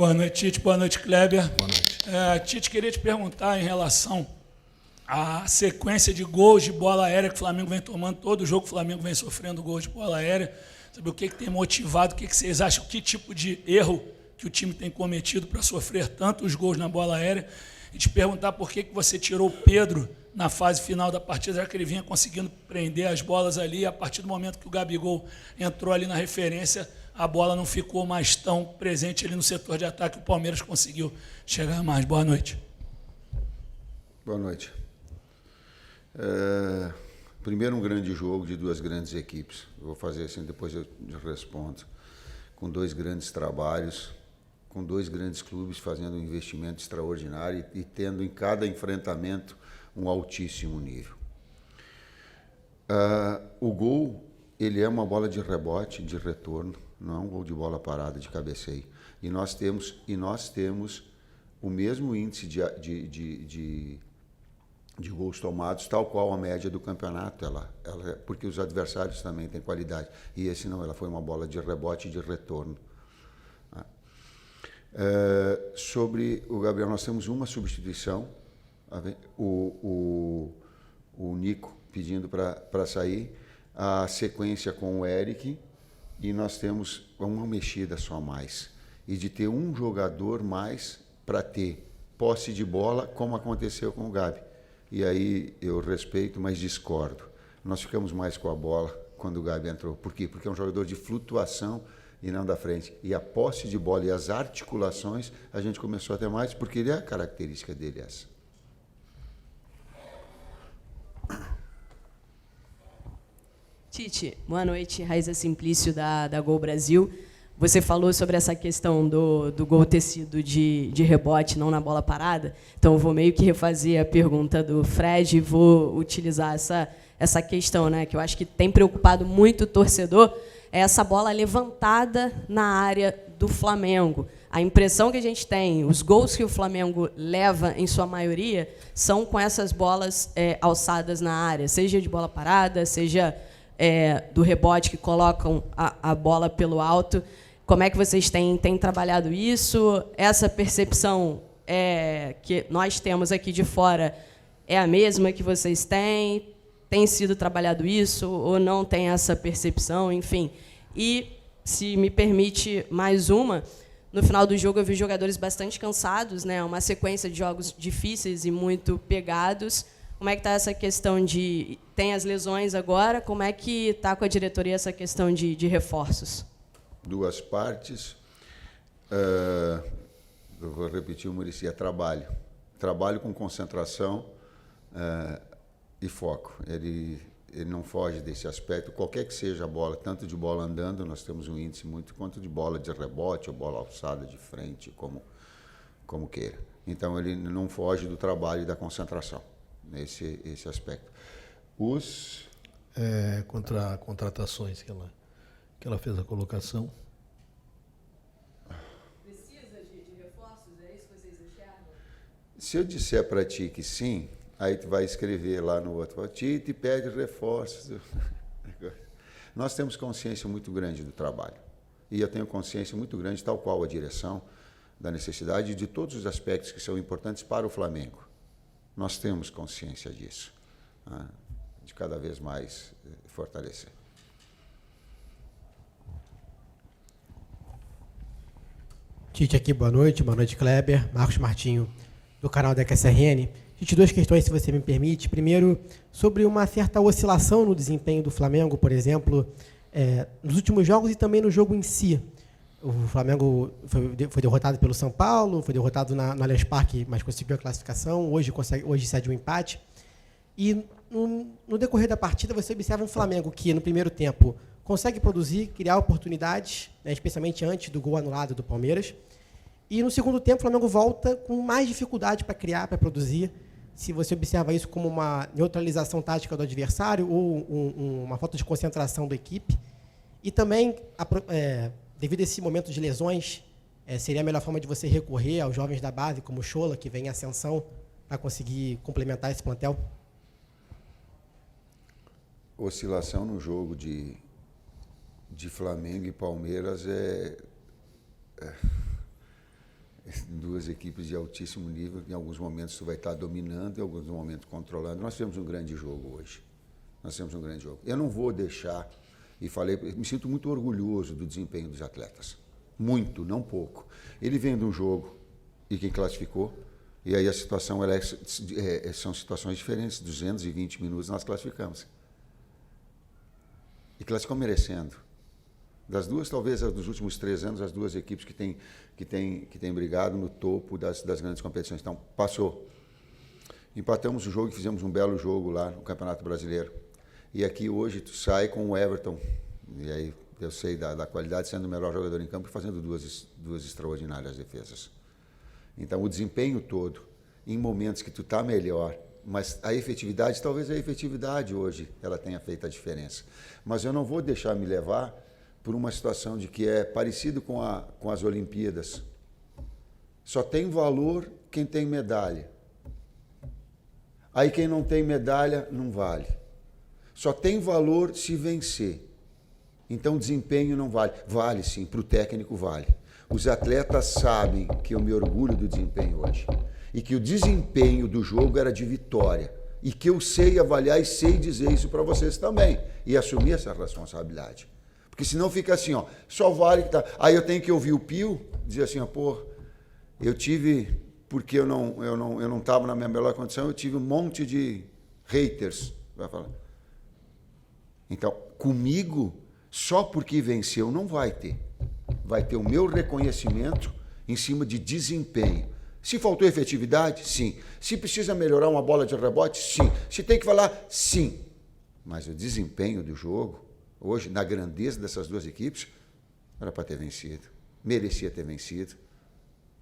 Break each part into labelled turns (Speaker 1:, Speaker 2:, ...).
Speaker 1: Boa noite, Tite. Boa noite, Kleber.
Speaker 2: Boa noite.
Speaker 1: Tite, queria te perguntar em relação à sequência de gols de bola aérea que o Flamengo vem tomando. Todo jogo o Flamengo vem sofrendo gols de bola aérea. Saber o que tem motivado, o que vocês acham, que tipo de erro que o time tem cometido para sofrer tantos gols na bola aérea. E te perguntar por que você tirou o Pedro na fase final da partida, já que ele vinha conseguindo prender as bolas ali. A partir do momento que o Gabigol entrou ali na referência, a bola não ficou mais tão presente ali no setor de ataque, o Palmeiras conseguiu chegar mais. Boa noite.
Speaker 2: Boa noite. Primeiro, um grande jogo de duas grandes equipes. Eu vou fazer assim, depois eu respondo. Com dois grandes trabalhos, com dois grandes clubes fazendo um investimento extraordinário e tendo em cada enfrentamento um altíssimo nível. O gol, ele é uma bola de rebote, de retorno, não é um gol de bola parada, de cabeceio. E nós temos o mesmo índice de gols tomados, tal qual a média do campeonato, porque os adversários também têm qualidade. E esse não, ela foi uma bola de rebote e de retorno. Sobre o Gabriel, nós temos uma substituição, o Nico pedindo para sair, a sequência com o Eric, e nós temos uma mexida só mais. E de ter um jogador mais para ter posse de bola, como aconteceu com o Gabi. E aí eu respeito, mas discordo. Nós ficamos mais com a bola quando o Gabi entrou. Por quê? Porque é um jogador de flutuação e não da frente. E a posse de bola e as articulações, a gente começou a ter mais, porque ele é a característica dele essa.
Speaker 3: Tite, boa noite. Raíza Simplício, da Gol Brasil. Você falou sobre essa questão do gol ter sido de rebote, não na bola parada. Então, eu vou meio que refazer a pergunta do Fred e vou utilizar essa questão, né, que eu acho que tem preocupado muito o torcedor, é essa bola levantada na área do Flamengo. A impressão que a gente tem, os gols que o Flamengo leva, em sua maioria, são com essas bolas alçadas na área, seja de bola parada, seja do rebote que colocam a bola pelo alto. Como é que vocês têm trabalhado isso? Essa percepção que nós temos aqui de fora é a mesma que vocês têm? Tem sido trabalhado isso ou não tem essa percepção? Enfim. E, se me permite mais uma, no final do jogo eu vi jogadores bastante cansados, né? Uma sequência de jogos difíceis e muito pegados. Como é que está essa questão de... Tem as lesões agora, como é que está com a diretoria essa questão de reforços?
Speaker 2: Duas partes. Eu vou repetir o Muricy, é trabalho. Trabalho com concentração e foco. Ele não foge desse aspecto. Qualquer que seja a bola, tanto de bola andando, nós temos um índice muito, quanto de bola de rebote ou bola alçada de frente, como queira. Então, ele não foge do trabalho e da concentração, nesse aspecto.
Speaker 4: Contra contratações que ela fez a colocação.
Speaker 3: Precisa de reforços? É isso que vocês enxergam?
Speaker 2: Se eu disser para ti que sim, aí tu vai escrever lá no outro, Tite pede reforços. Nós temos consciência muito grande do trabalho. E eu tenho consciência muito grande, tal qual a direção, da necessidade de todos os aspectos que são importantes para o Flamengo. Nós temos consciência disso, de cada vez mais fortalecer.
Speaker 5: Tite aqui, boa noite, Kleber, Marcos Martinho, do canal da QSRN. Tite, duas questões, se você me permite. Primeiro, sobre uma certa oscilação no desempenho do Flamengo, por exemplo, nos últimos jogos e também no jogo em si. O Flamengo foi derrotado pelo São Paulo, foi derrotado no Allianz Parque, mas conseguiu a classificação, hoje cede um empate. E no decorrer da partida, você observa um Flamengo que, no primeiro tempo, consegue produzir, criar oportunidades, né, especialmente antes do gol anulado do Palmeiras. E, no segundo tempo, o Flamengo volta com mais dificuldade para criar, para produzir. Se você observa isso como uma neutralização tática do adversário ou uma falta de concentração da equipe. E também, devido a esse momento de lesões, seria a melhor forma de você recorrer aos jovens da base, como o Chola, que vem em ascensão, para conseguir complementar esse plantel?
Speaker 2: Oscilação no jogo de Flamengo e Palmeiras duas equipes de altíssimo nível, em alguns momentos tu vai estar dominando, em alguns momentos controlando. Nós tivemos um grande jogo hoje. Nós temos um grande jogo. Eu não vou deixar, e falei, me sinto muito orgulhoso do desempenho dos atletas. Muito, não pouco. Ele vem de um jogo, e quem classificou, e aí a situação são situações diferentes. 220 minutos nós classificamos. E classificou merecendo. Das duas, talvez, dos últimos 3 anos, as duas equipes que têm brigado no topo das grandes competições. Então, passou. Empatamos o jogo e fizemos um belo jogo lá no Campeonato Brasileiro. E aqui hoje tu sai com o Everton, e aí eu sei da qualidade, sendo o melhor jogador em campo e fazendo duas extraordinárias defesas. Então, o desempenho todo, em momentos que tu está melhor, mas a efetividade, talvez a efetividade hoje, ela tenha feito a diferença. Mas eu não vou deixar me levar por uma situação de que é parecido com as Olimpíadas. Só tem valor quem tem medalha. Aí quem não tem medalha não vale. Só tem valor se vencer. Então desempenho não vale. Vale sim, para o técnico vale. Os atletas sabem que eu me orgulho do desempenho hoje. E que o desempenho do jogo era de vitória. E que eu sei avaliar e sei dizer isso para vocês também. E assumir essa responsabilidade. Porque senão fica assim, ó, só vale que tá. Aí eu tenho que ouvir o Pio dizer assim, ó, pô, eu tive, porque eu não estava na minha melhor condição, eu tive um monte de haters, vai falar. Então, comigo, só porque venceu não vai ter. Vai ter o meu reconhecimento em cima de desempenho. Se faltou efetividade, sim. Se precisa melhorar uma bola de rebote, sim. Se tem que falar, sim. Mas o desempenho do jogo, hoje, na grandeza dessas duas equipes, era para ter vencido. Merecia ter vencido.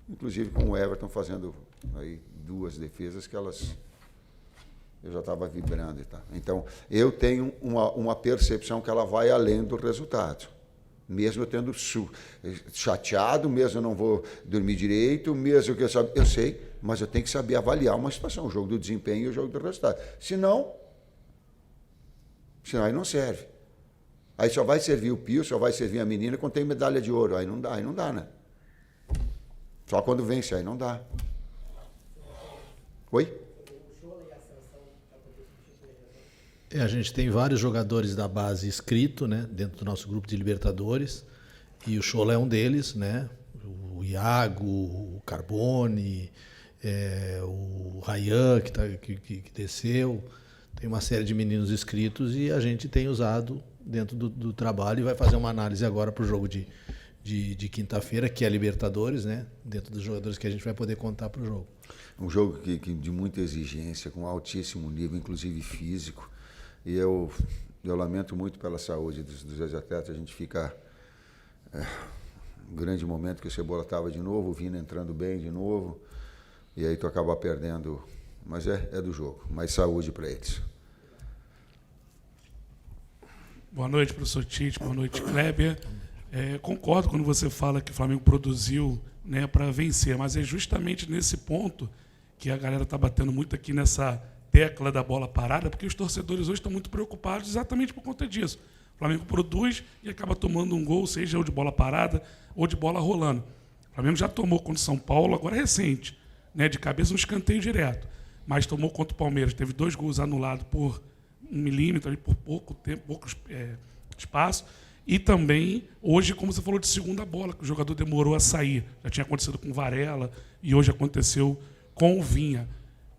Speaker 2: Inclusive com o Everton fazendo aí 2 defesas que eu já estava vibrando e tal. Então, eu tenho uma percepção que ela vai além do resultado. Mesmo eu tendo chateado, mesmo eu não vou dormir direito, mesmo que eu sei, mas eu tenho que saber avaliar uma situação, o jogo do desempenho e o jogo do resultado. Senão aí não serve. Aí só vai servir o Pio, só vai servir a menina quando tem medalha de ouro. Aí não dá, né? Só quando vence, aí não dá. Oi?
Speaker 4: A gente tem vários jogadores da base inscritos, né, dentro do nosso grupo de Libertadores, e o Chola é um deles, né? O Iago, o Carbone, o Rayan, que desceu. Tem uma série de meninos inscritos e a gente tem usado dentro do trabalho e vai fazer uma análise agora para o jogo de quinta-feira, que é a Libertadores, né? Dentro dos jogadores que a gente vai poder contar para o jogo.
Speaker 2: Um jogo que de muita exigência, com altíssimo nível, inclusive físico. E eu lamento muito pela saúde dos atletas. A gente fica... um grande momento que o Cebola estava de novo, o Vina entrando bem de novo, e aí tu acaba perdendo... Mas é do jogo. Mais saúde para eles.
Speaker 1: Boa noite, professor Tite. Boa noite, Kleber. Concordo quando você fala que o Flamengo produziu, né, para vencer, mas é justamente nesse ponto que a galera está batendo muito aqui nessa tecla da bola parada, porque os torcedores hoje estão muito preocupados exatamente por conta disso. O Flamengo produz e acaba tomando um gol, seja ou de bola parada ou de bola rolando. O Flamengo já tomou contra o São Paulo, agora recente, né, de cabeça, um escanteio direto. Mas tomou contra o Palmeiras, teve 2 gols anulados por 1 milímetro, ali, por pouco tempo, pouco espaço. E também, hoje, como você falou, de segunda bola, que o jogador demorou a sair. Já tinha acontecido com o Varela e hoje aconteceu com o Vinha.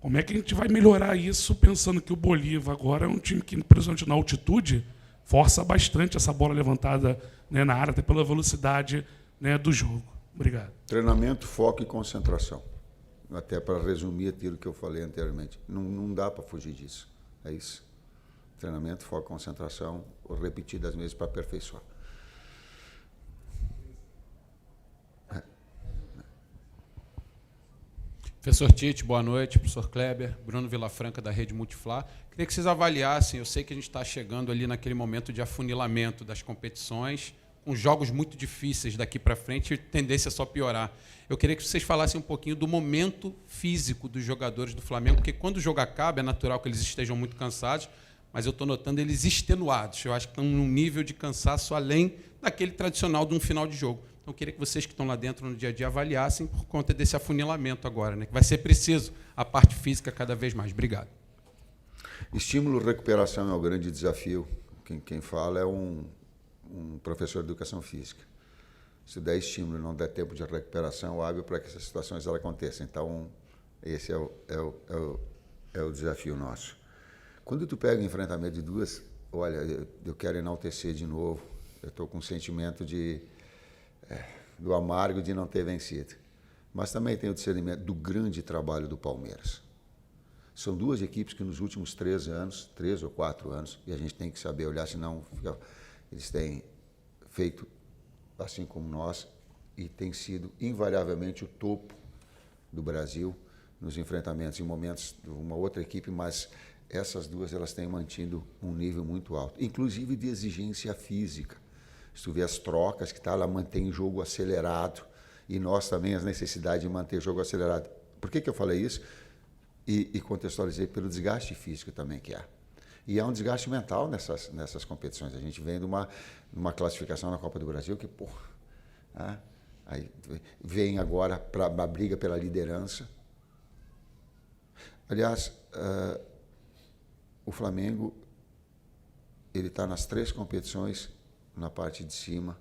Speaker 1: Como é que a gente vai melhorar isso, pensando que o Bolívar agora é um time que, principalmente na altitude, força bastante essa bola levantada, né, na área, até pela velocidade, né, do jogo. Obrigado.
Speaker 2: Treinamento, foco e concentração. Até para resumir aquilo que eu falei anteriormente. Não dá para fugir disso. É isso. Treinamento, foco, concentração, repetidas vezes para aperfeiçoar.
Speaker 6: Professor Tite, boa noite. Professor Kleber, Bruno Vilafranca, da Rede Multiflá. Queria que vocês avaliassem, eu sei que a gente está chegando ali naquele momento de afunilamento das competições, com jogos muito difíceis daqui para frente e tendência a só piorar. Eu queria que vocês falassem um pouquinho do momento físico dos jogadores do Flamengo, porque quando o jogo acaba, é natural que eles estejam muito cansados, mas eu estou notando eles extenuados. Eu acho que estão num nível de cansaço além daquele tradicional de um final de jogo. Então, eu queria que vocês que estão lá dentro no dia a dia avaliassem por conta desse afunilamento agora, né? Que vai ser preciso a parte física cada vez mais. Obrigado.
Speaker 2: Estímulo e recuperação é o grande desafio. Quem fala é um professor de educação física. Se der estímulo e não der tempo de recuperação hábil para que essas situações aconteçam. Então, esse é o desafio nosso. Quando tu pega o enfrentamento de duas, olha, eu quero enaltecer de novo. Eu estou com um sentimento do amargo de não ter vencido. Mas também tenho o discernimento do grande trabalho do Palmeiras. São duas equipes que nos últimos 3 ou 4 anos, e a gente tem que saber olhar, senão eles têm feito assim como nós, e tem sido invariavelmente o topo do Brasil nos enfrentamentos, em momentos de uma outra equipe, mas essas duas elas têm mantido um nível muito alto, inclusive de exigência física. Se tu vê as trocas que ela mantém o jogo acelerado, e nós também as necessidades de manter o jogo acelerado. Por que eu falei isso? E contextualizei pelo desgaste físico também que há. E há um desgaste mental nessas competições. A gente vem de uma classificação na Copa do Brasil que, aí vem agora para a briga pela liderança. Aliás, o Flamengo ele está nas 3 competições na parte de cima.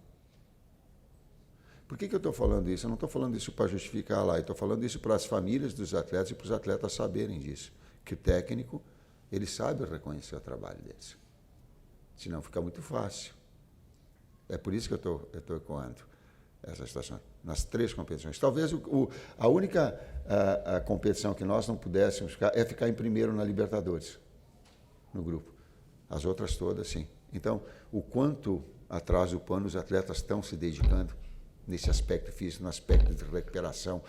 Speaker 2: Por que eu estou falando isso? Eu não estou falando isso para justificar lá, eu estou falando isso para as famílias dos atletas e para os atletas saberem disso. Que o técnico, ele sabe reconhecer o trabalho deles. Senão fica muito fácil. É por isso que eu estou ecoando essa situação. Nas 3 competições. Talvez a única a competição que nós não pudéssemos ficar é ficar em primeiro na Libertadores, no grupo. As outras todas, sim. Então, o quanto atrás do pano os atletas estão se dedicando nesse aspecto físico, no aspecto de recuperação,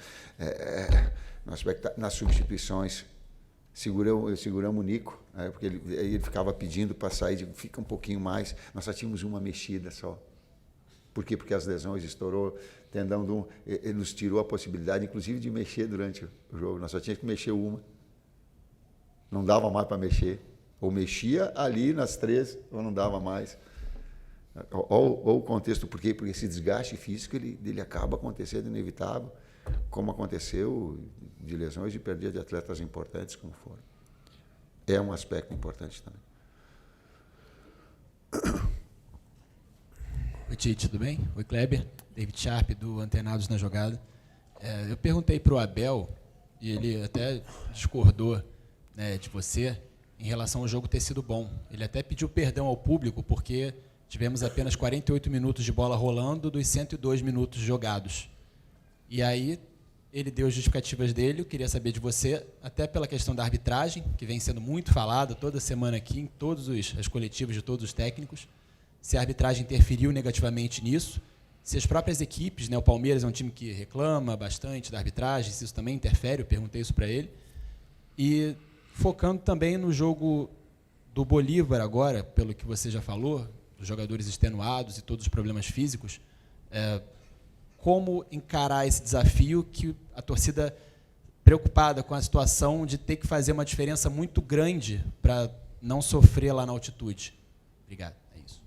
Speaker 2: no aspecto, nas substituições. Seguramos o Nico, porque ele ficava pedindo para sair, digo, fica um pouquinho mais. Nós só tínhamos uma mexida só. Por quê? Porque as lesões estourou, tendão ele nos tirou a possibilidade, inclusive, de mexer durante o jogo. Nós só tínhamos que mexer uma. Não dava mais para mexer. Ou mexia ali nas 3, ou não dava mais. Ou o contexto, por quê? Porque esse desgaste físico ele acaba acontecendo inevitável, como aconteceu de lesões e perda de atletas importantes como foram. É um aspecto importante também.
Speaker 7: Oi, Tite, tudo bem? Oi, Kleber. David Sharp, do Antenados na Jogada. Eu perguntei para o Abel, e ele até discordou, né, de você, em relação ao jogo ter sido bom. Ele até pediu perdão ao público, porque tivemos apenas 48 minutos de bola rolando dos 102 minutos jogados. E aí, ele deu as justificativas dele, eu queria saber de você, até pela questão da arbitragem, que vem sendo muito falada toda semana aqui, em todas as coletivas de todos os técnicos, se a arbitragem interferiu negativamente nisso, se as próprias equipes, né, o Palmeiras é um time que reclama bastante da arbitragem, se isso também interfere, eu perguntei isso para ele. E focando também no jogo do Bolívar agora, pelo que você já falou, dos jogadores extenuados e todos os problemas físicos, como encarar esse desafio que a torcida, preocupada com a situação de ter que fazer uma diferença muito grande para não sofrer lá na altitude? Obrigado. É isso.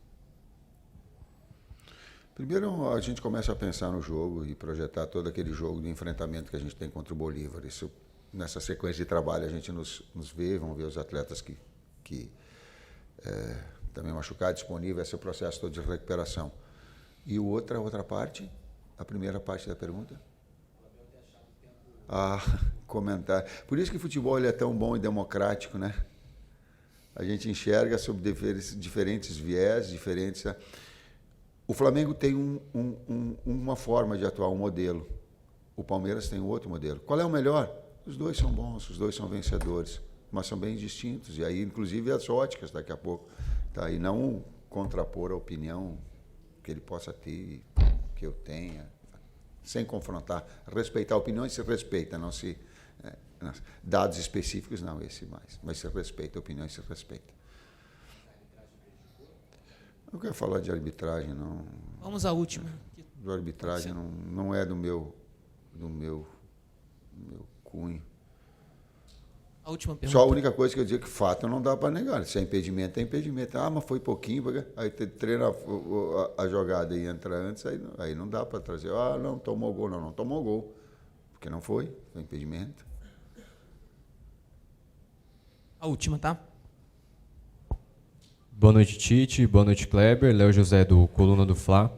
Speaker 2: Primeiro, a gente começa a pensar no jogo e projetar todo aquele jogo de enfrentamento que a gente tem contra o Bolívar. Isso, nessa sequência de trabalho, a gente nos vê, vamos ver os atletas que também machucados, disponíveis, esse é o processo todo de recuperação. E a outra parte, a primeira parte da pergunta? Comentar. Por isso que o futebol ele é tão bom e democrático, né? A gente enxerga sob diferentes viés, diferentes... O Flamengo tem uma forma de atuar, um modelo. O Palmeiras tem outro modelo. Qual é o melhor? Os dois são bons, os dois são vencedores, mas são bem distintos. E aí, inclusive, as óticas daqui a pouco. Tá? E não contrapor a opinião que ele possa ter, que eu tenha, sem confrontar. Respeitar opiniões se respeita, não se... dados específicos, não, esse mais. Mas se respeita, opiniões se respeita. Não quero falar de arbitragem, não.
Speaker 8: Vamos à última.
Speaker 2: De arbitragem não é do meu cunho.
Speaker 8: A última pergunta.
Speaker 2: Só a única coisa que eu dizia que fato não dá para negar. Se é impedimento, é impedimento. Ah, mas foi pouquinho. Aí treina a jogada e entra antes, aí não dá para trazer. Ah, não, tomou gol. Não tomou gol. Porque não foi impedimento.
Speaker 8: A última, tá?
Speaker 9: Boa noite, Tite. Boa noite, Kleber. Léo José, do Coluna do Fla.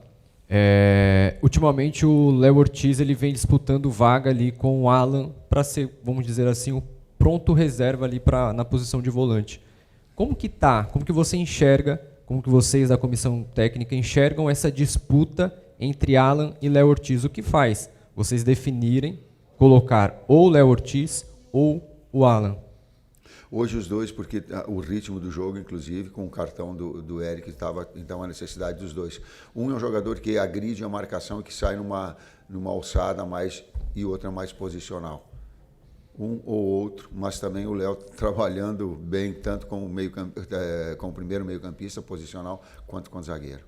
Speaker 9: Ultimamente, o Léo Ortiz ele vem disputando vaga ali com o Alan para ser, vamos dizer assim, o pronto reserva ali na posição de volante. Como que você enxerga, como que vocês da comissão técnica enxergam essa disputa entre Alan e Léo Ortiz? O que faz vocês definirem, colocar ou o Léo Ortiz ou o Alan?
Speaker 2: Hoje os dois, porque o ritmo do jogo, inclusive, com o cartão do Eric, estava então a necessidade dos dois. Um é um jogador que agride a marcação e que sai numa alçada mais e outra mais posicional. Um ou outro, mas também o Léo trabalhando bem, tanto com o primeiro meio-campista posicional, quanto com o zagueiro.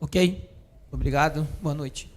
Speaker 8: Ok. Obrigado. Boa noite.